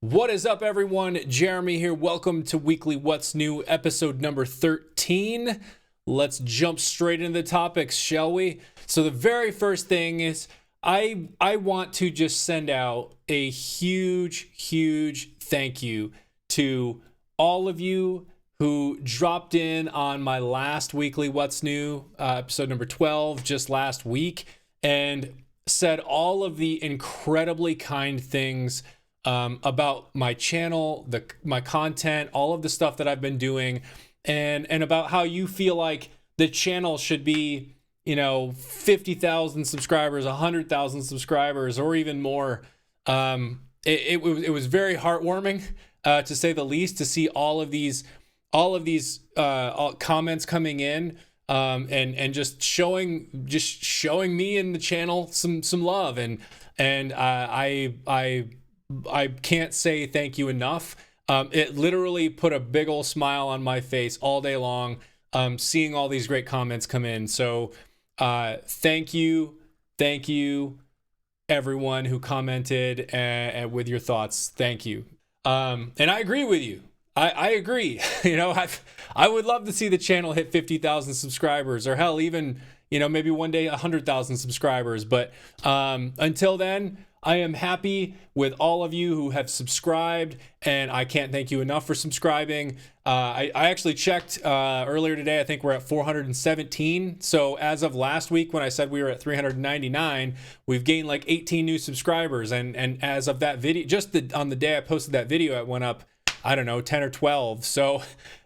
What is up, everyone? Jeremy here. Welcome to Weekly What's New, episode number 13. Let's jump straight into the topics, shall we? So the very first thing is I want to just send out a huge thank you to all of you who dropped in on my last Weekly What's New, episode number 12, just last week, and said all of the incredibly kind things about my channel, my content, all of the stuff that I've been doing, and about how you feel like the channel should be, 50,000 subscribers, 100,000 subscribers, or even more. It was very heartwarming, to say the least, to see all of these comments coming in, and just showing me and the channel some love, and I can't say thank you enough. It literally put a big old smile on my face all day long, seeing all these great comments come in. So thank you everyone who commented with your thoughts. Thank you. And I agree with you. I agree. I would love to see the channel hit 50,000 subscribers, or hell, even, maybe one day 100,000 subscribers. But until then, I am happy with all of you who have subscribed, and I can't thank you enough for subscribing. I actually checked earlier today. I think we're at 417. So as of last week, when I said we were at 399, we've gained like 18 new subscribers. And as of that video, on the day I posted that video, it went up, I don't know, 10 or 12. So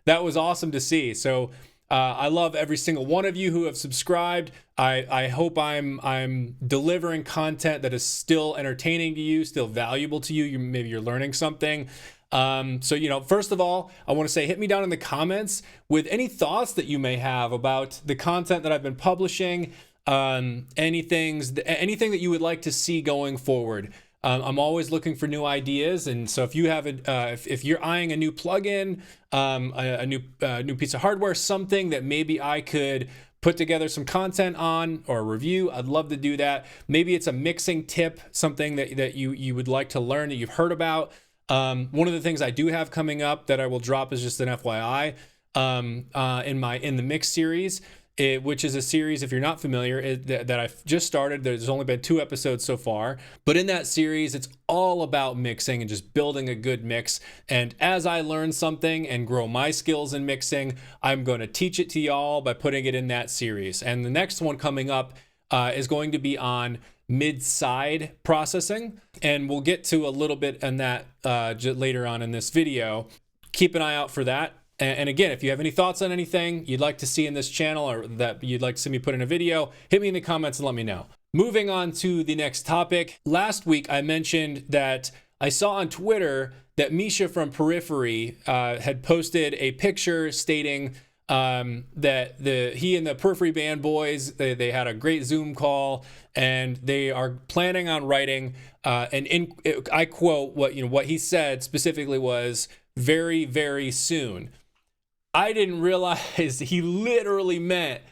that was awesome to see. So I love every single one of you who have subscribed. I hope I'm delivering content that is still entertaining to you, still valuable to you. Maybe you're learning something. So, first of all, I want to say, hit me down in the comments with any thoughts that you may have about the content that I've been publishing, anything that you would like to see going forward. I'm always looking for new ideas, and so if you have if you're eyeing a new plugin, a new piece of hardware, something that maybe I could put together some content on or review, I'd love to do that. Maybe it's a mixing tip, something that you would like to learn, that you've heard about. One of the things I do have coming up that I will drop is just an FYI, in the mix series. Which is a series, if you're not familiar, that I've just started. There's only been 2 episodes so far, but in that series, it's all about mixing and just building a good mix. And as I learn something and grow my skills in mixing, I'm going to teach it to y'all by putting it in that series. And the next one coming up is going to be on mid-side processing, and we'll get to a little bit on that later on in this video. Keep an eye out for that. And again, if you have any thoughts on anything you'd like to see in this channel, or that you'd like to see me put in a video, hit me in the comments and let me know. Moving on to the next topic. Last week, I mentioned that I saw on Twitter that Misha from Periphery had posted a picture stating that he and the Periphery band boys, they had a great Zoom call, and they are planning on writing, I quote, what he said specifically was, very, very soon. I didn't realize he literally meant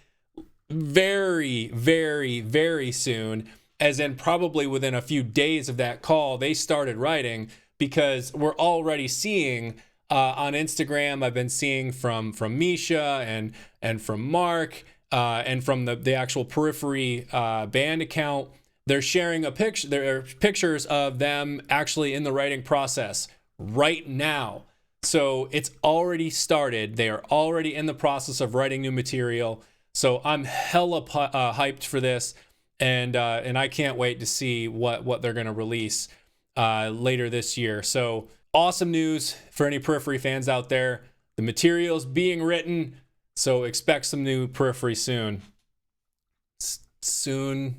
very, very, very soon, as in probably within a few days of that call, they started writing, because we're already seeing on Instagram, I've been seeing from Misha and from Mark and from the actual Periphery band account, they're sharing there are pictures of them actually in the writing process right now. So it's already started. They are already in the process of writing new material. So I'm hella hyped for this, and I can't wait to see what they're going to release later this year. So awesome news for any Periphery fans out there. The material's being written, so expect some new Periphery soon. Soon,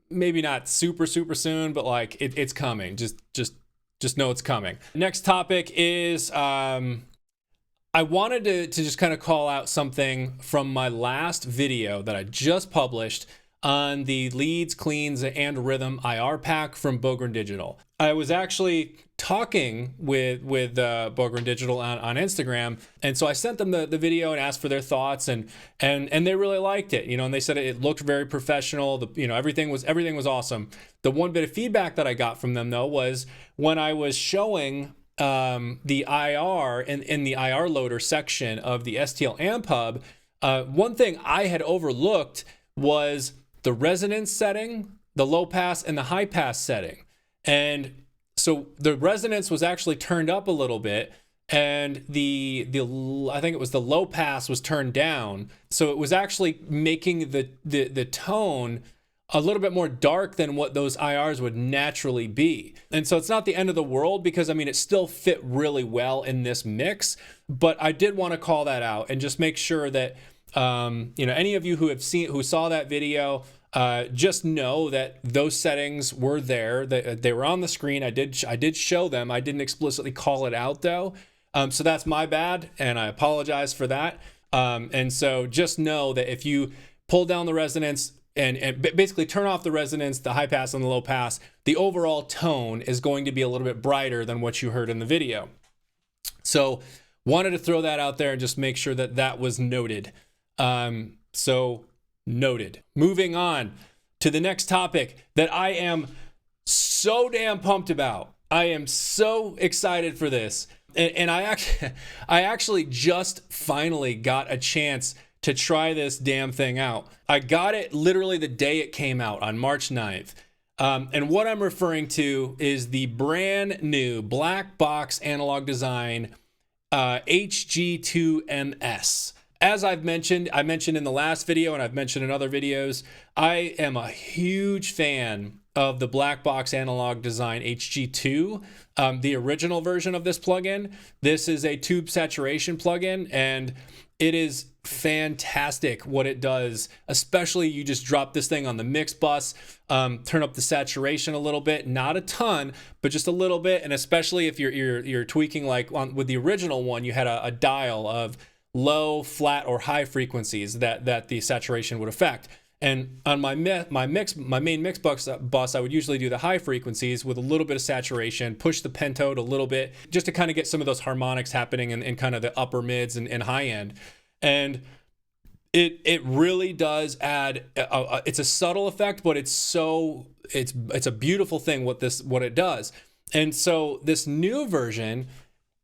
maybe not super soon, but like it's coming. Just know it's coming. Next topic is I wanted to just kind of call out something from my last video that I just published on the leads, cleans, and rhythm IR pack from Bogren Digital. I was actually talking with Bogren Digital on Instagram, and so I sent them the video and asked for their thoughts, and they really liked it, and they said it looked very professional. Everything was awesome. The one bit of feedback that I got from them, though, was when I was showing the IR in the IR loader section of the STL amp hub, one thing I had overlooked was the resonance setting, the low pass and the high pass setting. And so the resonance was actually turned up a little bit, and the I think it was the low pass was turned down. So it was actually making the tone a little bit more dark than what those IRs would naturally be. And so it's not the end of the world, because I mean, it still fit really well in this mix, but I did want to call that out and just make sure that, you know, any of you who saw that video, just know that those settings were there, that they were on the screen. I did show them. I didn't explicitly call it out though. So that's my bad, and I apologize for that. And so just know that if you pull down the resonance and basically turn off the resonance, the high pass and the low pass, the overall tone is going to be a little bit brighter than what you heard in the video. So wanted to throw that out there and just make sure that that was noted. So noted. Moving on to the next topic that I am so damn pumped about. I am so excited for this. And I actually just finally got a chance to try this damn thing out. I got it literally the day it came out on March 9th. And what I'm referring to is the brand new black box analog design HG-2MS. As I mentioned in the last video, and I've mentioned in other videos, I am a huge fan of the black box analog design HG2, the original version of this plugin. This is a tube saturation plugin, and it is fantastic what it does. Especially you just drop this thing on the mix bus, turn up the saturation a little bit, not a ton, but just a little bit. And especially if you're tweaking, like with the original one, you had a dial of low, flat, or high frequencies that the saturation would affect. And on my main mix bus, I would usually do the high frequencies with a little bit of saturation, push the pentode a little bit, just to kind of get some of those harmonics happening in kind of the upper mids and high end. And it really does add. It's a subtle effect, but it's a beautiful thing what it does. And so this new version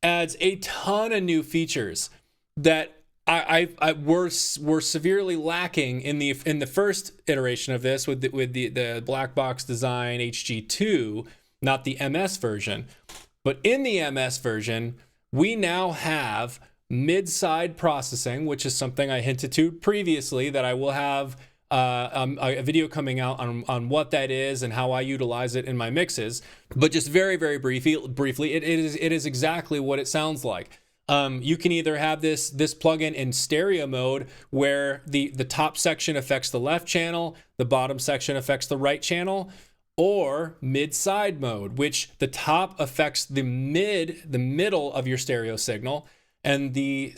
adds a ton of new features that were severely lacking in the first iteration of this with the black box design HG2, not the MS version. But in the MS version, we now have mid-side processing, which is something I hinted to previously, that I will have a video coming out on what that is and how I utilize it in my mixes. But just very, very briefly, it is exactly what it sounds like. You can either have this plugin in stereo mode, where the top section affects the left channel, the bottom section affects the right channel, or mid-side mode, which the top affects the middle of your stereo signal, and the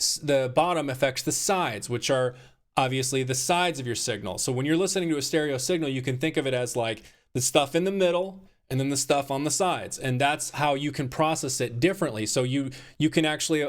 bottom affects the sides, which are obviously the sides of your signal. So when you're listening to a stereo signal, you can think of it as like the stuff in the middle and then the stuff on the sides. And that's how you can process it differently. So you can actually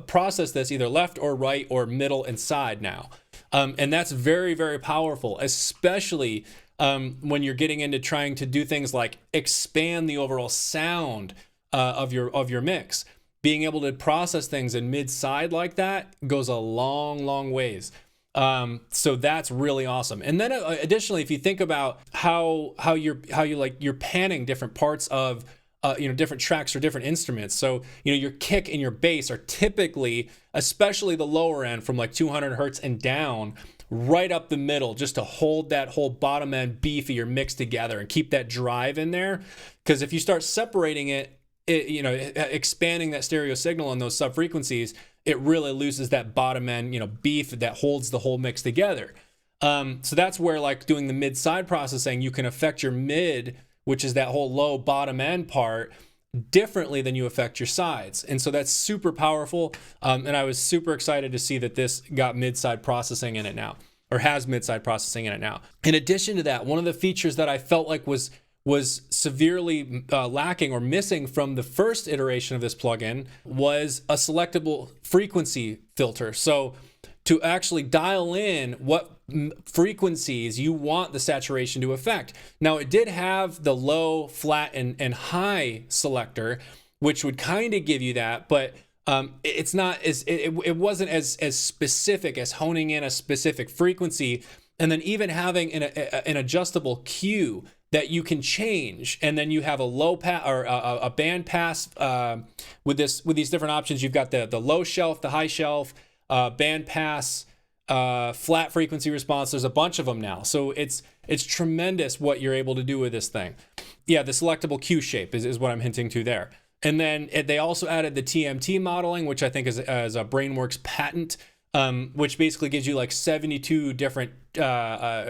process this either left or right or middle and side now. And that's very, very powerful, especially when you're getting into trying to do things like expand the overall sound of your mix. Being able to process things in mid-side like that goes a long, long ways. So that's really awesome. And then additionally, if you think about how you're panning different parts of different tracks or different instruments. So your kick and your bass are typically, especially the lower end from like 200 hertz and down, right up the middle, just to hold that whole bottom end beef of your mix together and keep that drive in there. Because if you start separating it, expanding that stereo signal on those sub frequencies, it really loses that bottom end, beef that holds the whole mix together. So that's where, like, doing the mid side processing, you can affect your mid, which is that whole low bottom end part, differently than you affect your sides. And so that's super powerful. And I was super excited to see that this got mid side processing in it now, or has mid side processing in it now. In addition to that, one of the features that I felt like was severely lacking or missing from the first iteration of this plugin was a selectable frequency filter. So to actually dial in what frequencies you want the saturation to affect. Now, it did have the low, flat, and high selector, which would kind of give you that, but it's not as it wasn't as specific as honing in a specific frequency, and then even having an adjustable Q that you can change, and then you have a low pass or a band pass with these different options. You've got the low shelf, the high shelf, band pass, flat frequency response. There's a bunch of them now, so it's tremendous what you're able to do with this thing. Yeah, the selectable Q shape is what I'm hinting to there. And then they also added the TMT modeling, which I think is a BrainWorks patent, which basically gives you like 72 different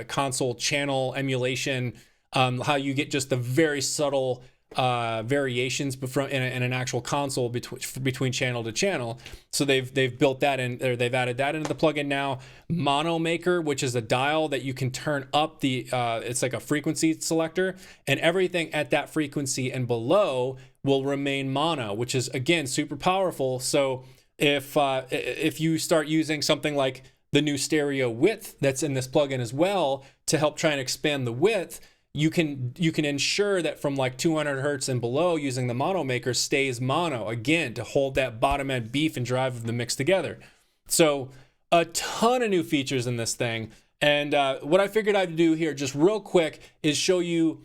console channel emulation, how you get just the very subtle variations in an actual console between channel to channel. So they've built that in, or they've added that into the plugin now. Mono Maker, which is a dial that you can turn up it's like a frequency selector, and everything at that frequency and below will remain mono, which is again super powerful. So if you start using something like the new stereo width that's in this plugin as well to help try and expand the width, you can ensure that from like 200 hertz and below, using the Mono Maker stays mono, again, to hold that bottom end beef and drive the mix together. So a ton of new features in this thing. And what I figured I'd do here just real quick is show you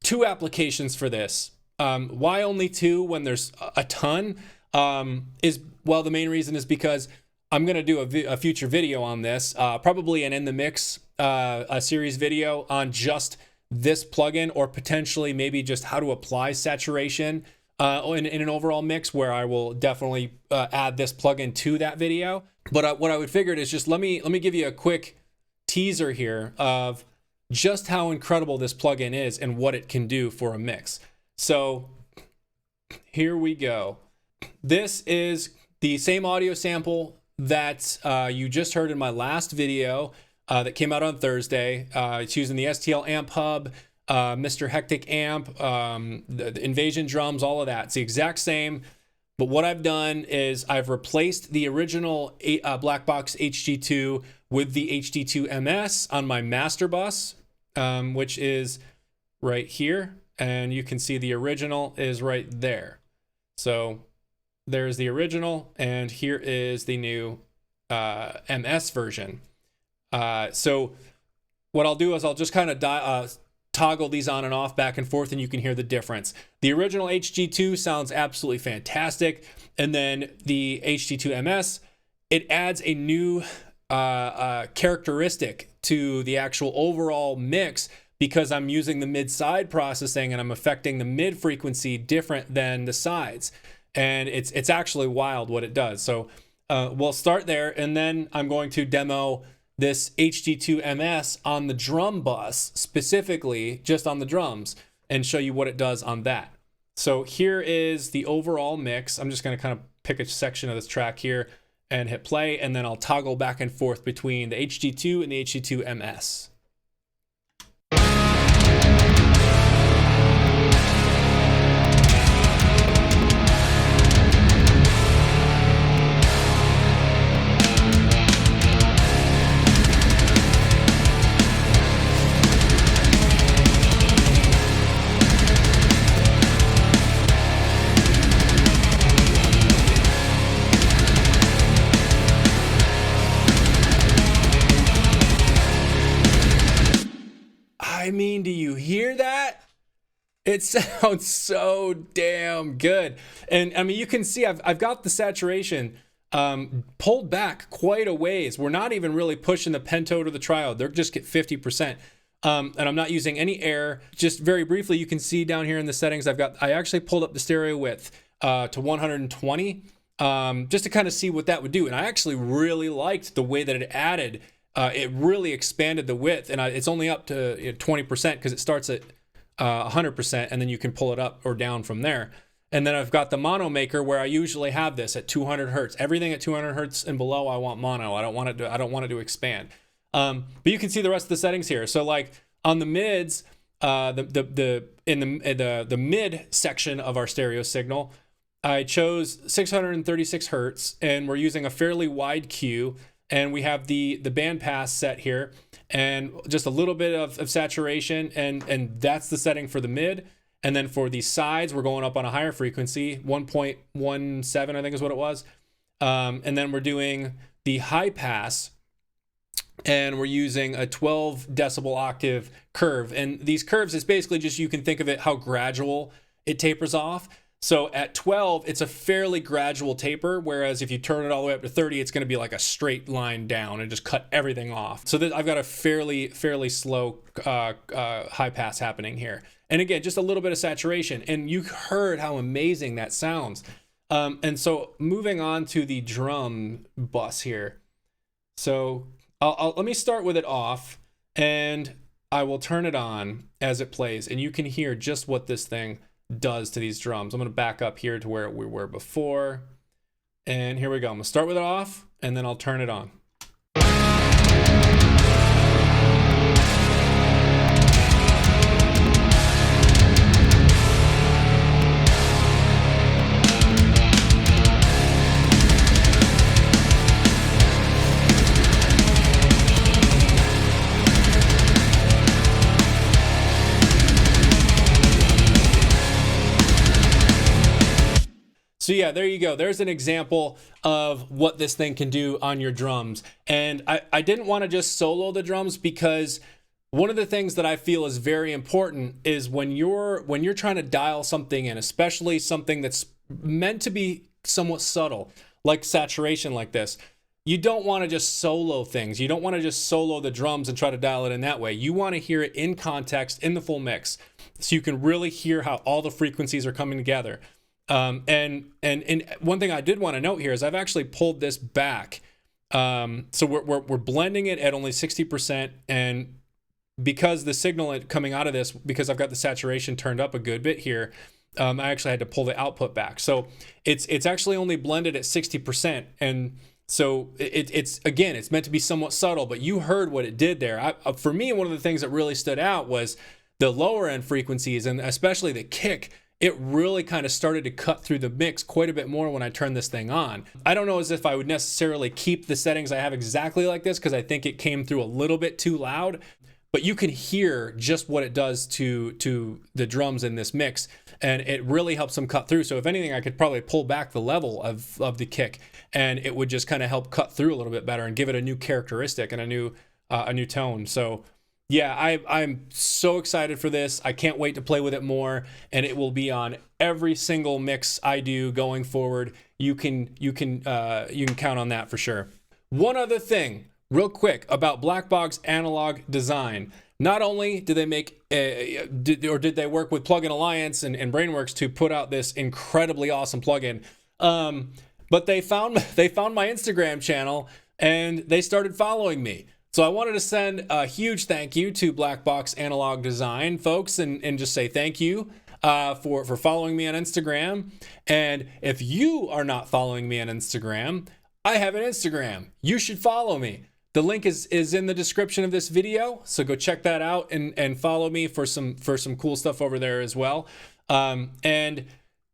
2 applications for this. Why only 2 when there's a ton? The main reason is because I'm going to do a future video on this, probably an In the Mix a series video on just this plugin, or potentially maybe just how to apply saturation in an overall mix, where I will definitely add this plugin to that video. But what I would figured is just let me give you a quick teaser here of just how incredible this plugin is and what it can do for a mix. So here we go. This is the same audio sample that you just heard in my last video that came out on Thursday. It's using the STL amp hub, Mr. Hectic amp, the Invasion drums, all of that. It's the exact same. But what I've done is I've replaced the original black box HG2 with the HG-2MS on my master bus, which is right here. And you can see the original is right there. So there's the original, and here is the new MS version. So what I'll do is I'll just kind of toggle these on and off, back and forth, and you can hear the difference. The original HG2 sounds absolutely fantastic. And then the HG-2MS, it adds a new characteristic to the actual overall mix, because I'm using the mid-side processing and I'm affecting the mid frequency different than the sides. And it's actually wild what it does. So we'll start there, and then I'm going to demo this HG-2MS on the drum bus, specifically just on the drums, and show you what it does on that. So here is the overall mix. I'm just going to kind of pick a section of this track here and hit play, and then I'll toggle back and forth between the HG2 and the HG-2MS. I mean, do you hear that? It sounds so damn good. And I mean, you can see I've got the saturation pulled back quite a ways. We're not even really pushing the pento to the triode. They're just at 50%. And I'm not using any air. Just very briefly, you can see down here in the settings, I actually pulled up the stereo width to 120 just to kind of see what that would do. And I actually really liked the way that it added. It really expanded the width, and it's only up to 20% because it starts at 100%, and then you can pull it up or down from there. And then I've got the Mono Maker, where I usually have this at 200 hertz. Everything at 200 hertz and below, I want mono. I don't want it to expand. But you can see the rest of the settings here. So like on the mids, the mid section of our stereo signal, I chose 636 hertz, and we're using a fairly wide Q. And we have the band pass set here, and just a little bit of saturation, and that's the setting for the mid. And then for the sides, we're going up on a higher frequency, 1.17, I think is what it was. And then we're doing the high pass, and we're using a 12 decibel octave curve. And these curves is basically just, you can think of it how gradual it tapers off. So at 12, it's a fairly gradual taper, whereas if you turn it all the way up to 30, it's going to be like a straight line down and just cut everything off. So I've got a fairly slow high pass happening here. And again, just a little bit of saturation. And you heard how amazing that sounds. And so moving on to the drum bus here. So let me start with it off, and I will turn it on as it plays, and you can hear just what this thing does to these drums. I'm going to back up here to where we were before, and here we go. I'm going to start with it off, and then I'll turn it on. So yeah, there you go. There's an example of what this thing can do on your drums. And I didn't want to just solo the drums, because one of the things that I feel is very important is when you're trying to dial something in, especially something that's meant to be somewhat subtle, like saturation like this, you don't want to just solo things. You don't want to just solo the drums and try to dial it in that way. You want to hear it in context, in the full mix, so you can really hear how all the frequencies are coming together. And one thing I did want to note here is I've actually pulled this back. So we're blending it at only 60%, and because the signal coming out of this, because I've got the saturation turned up a good bit here, I actually had to pull the output back. So it's actually only blended at 60%, and so it's again, it's meant to be somewhat subtle, but you heard what it did there. For me, one of the things that really stood out was the lower end frequencies, and especially the kick. It really kind of started to cut through the mix quite a bit more when I turned this thing on. I don't know as if I would necessarily keep the settings I have exactly like this, because I think it came through a little bit too loud, but you can hear just what it does to the drums in this mix, and it really helps them cut through. So if anything, I could probably pull back the level of the kick, and it would just kind of help cut through a little bit better and give it a new characteristic and a new tone. So yeah, I'm so excited for this. I can't wait to play with it more, and it will be on every single mix I do going forward. You can count on that for sure. One other thing, real quick, about Black Box Analog Design. Not only did they make, did they work with Plugin Alliance and Brainworks to put out this incredibly awesome plugin, but they found my Instagram channel and they started following me. So I wanted to send a huge thank you to Black Box Analog Design folks, and just say thank you for following me on Instagram. And if you are not following me on Instagram, I have an Instagram. You should follow me. The link is in the description of this video, so go check that out and follow me for some cool stuff over there as well. And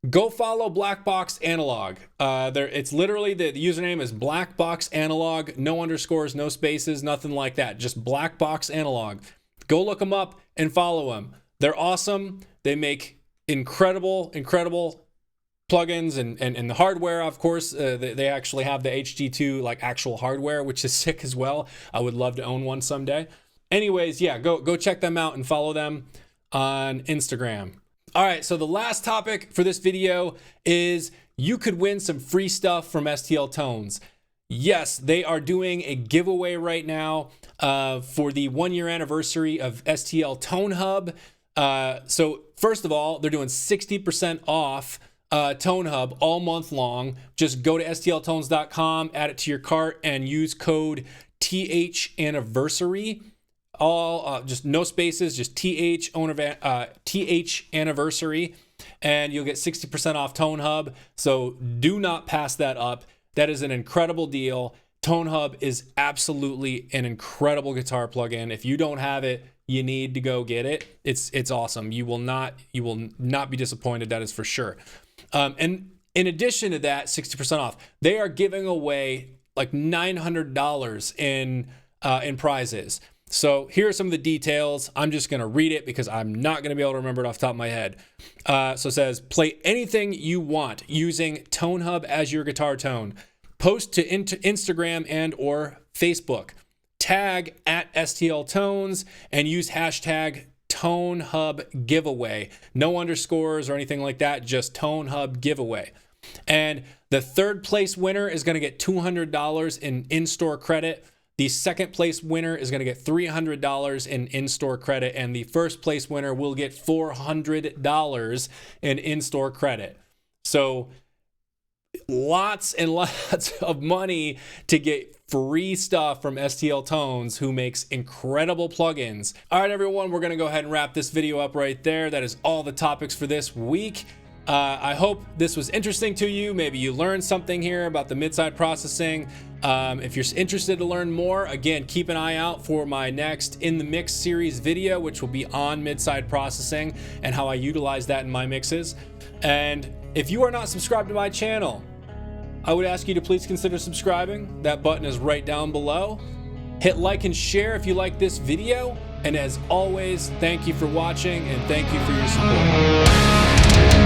go follow Black Box Analog. It's literally the username is Black Box Analog, no underscores, no spaces, nothing like that. Just Black Box Analog. Go look them up and follow them. They're awesome. They make incredible plugins and the hardware. Of course, they actually have the HG-2 like actual hardware, which is sick as well. I would love to own one someday. Anyways, yeah, go check them out and follow them on Instagram. All right, so the last topic for this video is you could win some free stuff from STLTones. Yes, they are doing a giveaway right now for the 1-year anniversary of STL Tone Hub. So first of all, they're doing 60% off Tone Hub all month long. Just go to STLTones.com, add it to your cart, and use code THAnniversary. All just no spaces, just TH anniversary, and you'll get 60% off Tone Hub. So do not pass that up. That is an incredible deal. Tone Hub is absolutely an incredible guitar plugin. If you don't have it, you need to go get it. It's awesome. You will not be disappointed. That is for sure. And in addition to that, 60% off, they are giving away like $900 in prizes. So here are some of the details. I'm just going to read it because I'm not going to be able to remember it off the top of my head. So it says, play anything you want using ToneHub as your guitar tone. Post to Instagram and or Facebook. Tag at STLTones and use hashtag ToneHub giveaway. No underscores or anything like that, just ToneHub giveaway. And the third place winner is going to get $200 in in-store credit. The second place winner is going to get $300 in in-store credit, and the first place winner will get $400 in in-store credit. So lots and lots of money to get free stuff from STLTones, who makes incredible plugins. All right, everyone, we're going to go ahead and wrap this video up right there. That is all the topics for this week. I hope this was interesting to you. Maybe you learned something here about the mid-side processing. If you're interested to learn more, again, keep an eye out for my next In the Mix series video, which will be on mid-side processing and how I utilize that in my mixes. And if you are not subscribed to my channel, I would ask you to please consider subscribing. That button is right down below. Hit like and share if you like this video. And as always, thank you for watching and thank you for your support.